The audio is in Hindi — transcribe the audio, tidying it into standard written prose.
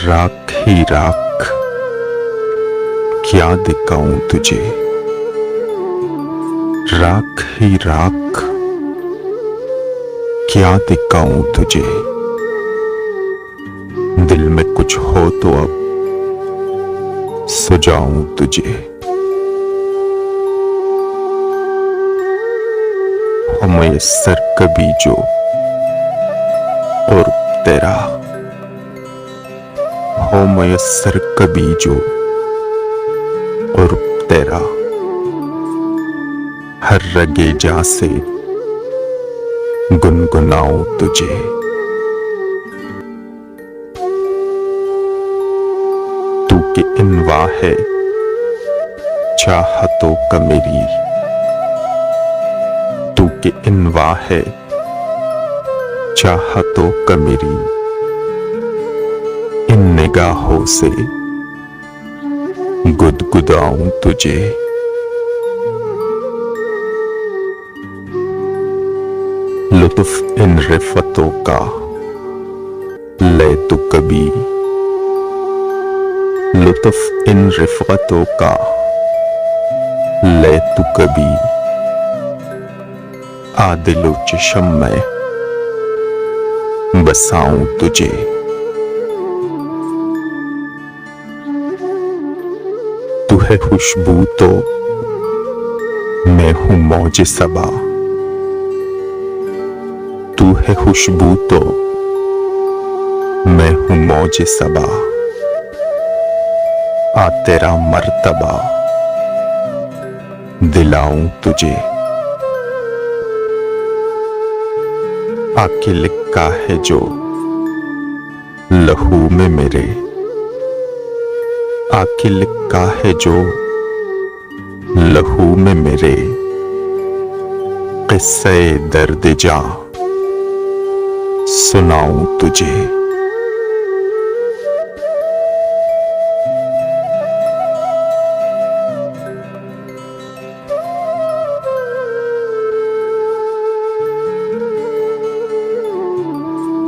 राख ही राख, क्या दिखाऊं तुझे। राख ही राख, क्या दिखाऊं तुझे। दिल में कुछ हो तो अब सुझाऊं तुझे। हो मुयस्सर कभी जो कुर्ब तेरा, हो मुयस्सर कभी जो कुर्ब तेरा। हर रगे जा से गुनगुनाऊं तुझे। तू के इनवा है चाहतों का मेरी, तू के इनवा है चाहतों का मेरी। इन निगाहों से गुदगुदाऊं तुझे। लुत्फ इन रिफतों का ले तू कभी, लुत्फ इन रिफतों का ले तू कभी। आ दिलो चिशम में बसाऊं तुझे। तू है खुशबू तो मैं हूं मौज सबा, तू है खुशबू तो मैं हूं मौज सबा। आ तेरा मर्तबा दिलाऊं तुझे। आके लिखा है जो लहू में मेरे, आके लिखा है जो लहू में मेरे। किस्से दर्द जा सुनाऊं तुझे।